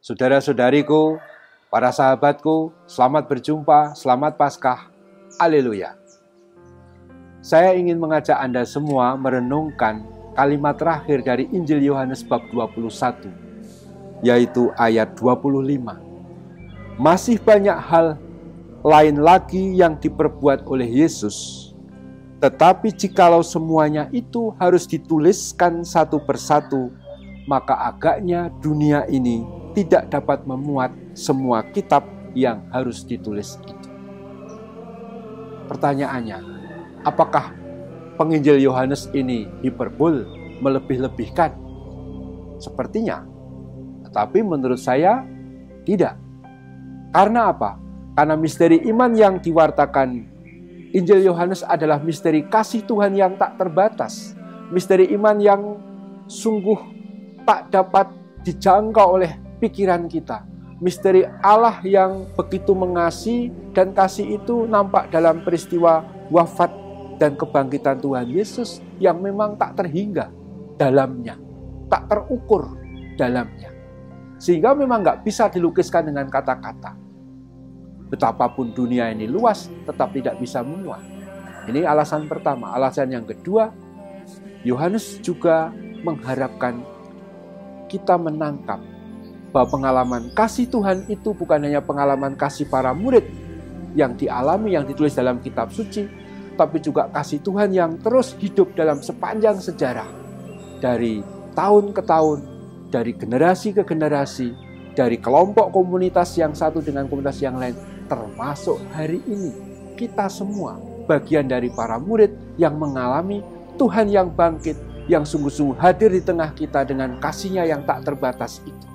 Saudara-saudariku, para sahabatku, selamat berjumpa, selamat Paskah. Haleluya. Saya ingin mengajak Anda semua merenungkan kalimat terakhir dari Injil Yohanes bab 21, yaitu ayat 25. Masih banyak hal lain lagi yang diperbuat oleh Yesus, tetapi jikalau semuanya itu harus dituliskan satu persatu, maka agaknya dunia ini tidak dapat memuat semua kitab yang harus ditulis itu. Pertanyaannya, apakah penginjil Yohanes ini hiperbol, melebih-lebihkan? Sepertinya. Tetapi menurut saya tidak. Karena apa? Karena misteri iman yang diwartakan Injil Yohanes adalah misteri kasih Tuhan yang tak terbatas. Misteri iman yang sungguh tak dapat dijangkau oleh pikiran kita. Misteri Allah yang begitu mengasihi, dan kasih itu nampak dalam peristiwa wafat dan kebangkitan Tuhan Yesus yang memang tak terhingga dalamnya, tak terukur dalamnya. Sehingga memang gak bisa dilukiskan dengan kata-kata. Betapapun dunia ini luas, tetap tidak bisa memuat. Ini alasan pertama. Alasan yang kedua, Yohanes juga mengharapkan kita menangkap bahwa pengalaman kasih Tuhan itu bukan hanya pengalaman kasih para murid yang dialami, yang ditulis dalam kitab suci, tapi juga kasih Tuhan yang terus hidup dalam sepanjang sejarah. Dari tahun ke tahun, dari generasi ke generasi, dari kelompok komunitas yang satu dengan komunitas yang lain, termasuk hari ini, kita semua bagian dari para murid yang mengalami Tuhan yang bangkit, yang sungguh-sungguh hadir di tengah kita dengan kasih-Nya yang tak terbatas itu.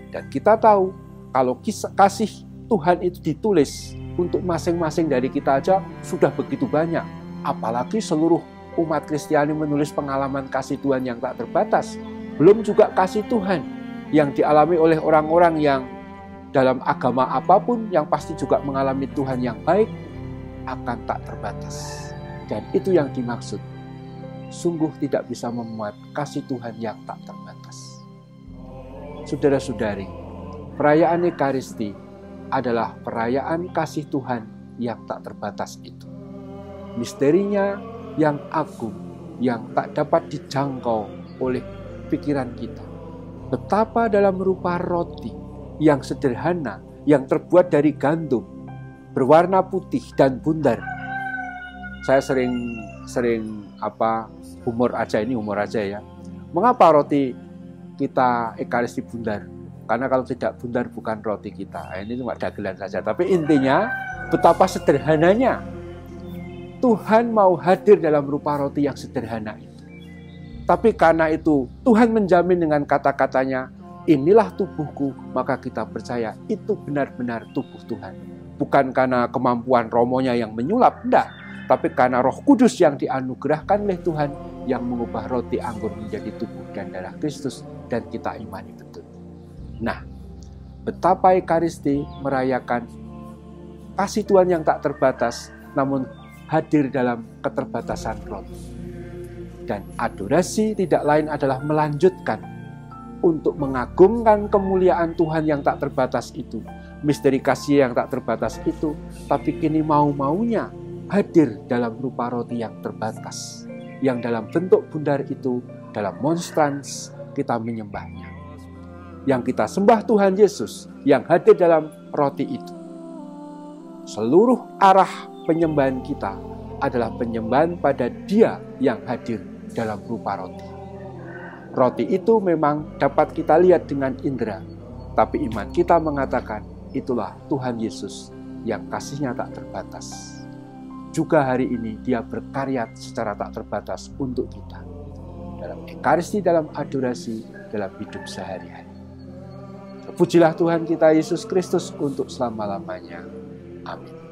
Dan kita tahu, kalau kasih Tuhan itu ditulis untuk masing-masing dari kita aja sudah begitu banyak. Apalagi seluruh umat Kristiani menulis pengalaman kasih Tuhan yang tak terbatas. Belum juga kasih Tuhan yang dialami oleh orang-orang yang dalam agama apapun yang pasti juga mengalami Tuhan yang baik akan tak terbatas. Dan itu yang dimaksud. Sungguh tidak bisa memuat kasih Tuhan yang tak terbatas. Saudara-saudari, perayaan Ekaristi adalah perayaan kasih Tuhan yang tak terbatas itu. Misterinya yang agung, yang tak dapat dijangkau oleh pikiran kita. Betapa dalam rupa roti yang sederhana, yang terbuat dari gandum, berwarna putih dan bundar. Saya sering humor aja ya. Mengapa roti kita Ekaristi bundar? Karena kalau tidak bundar bukan roti kita. Ini cuma dagelan saja. Tapi intinya betapa sederhananya Tuhan mau hadir dalam rupa roti yang sederhana itu. Tapi karena itu Tuhan menjamin dengan kata-katanya, inilah tubuhku, maka kita percaya itu benar-benar tubuh Tuhan. Bukan karena kemampuan romonya yang menyulap, enggak. Tapi karena Roh Kudus yang dianugerahkan oleh Tuhan yang mengubah roti anggur menjadi tubuh dan darah Kristus, dan kita imani betul. Nah, betapa Ekaristi merayakan kasih Tuhan yang tak terbatas, namun hadir dalam keterbatasan roti. Dan adorasi tidak lain adalah melanjutkan untuk mengagungkan kemuliaan Tuhan yang tak terbatas itu, misteri kasih yang tak terbatas itu, tapi kini mau-maunya hadir dalam rupa roti yang terbatas, yang dalam bentuk bundar itu, dalam monstrans kita menyembahnya. Yang kita sembah Tuhan Yesus yang hadir dalam roti itu. Seluruh arah penyembahan kita adalah penyembahan pada Dia yang hadir dalam rupa roti. Roti itu memang dapat kita lihat dengan indera, tapi iman kita mengatakan itulah Tuhan Yesus yang kasih-Nya tak terbatas. Juga hari ini Dia berkarya secara tak terbatas untuk kita. Dalam Ekaristi, dalam adorasi, dalam hidup sehari-hari. Terpujilah Tuhan kita Yesus Kristus untuk selama-lamanya. Amin.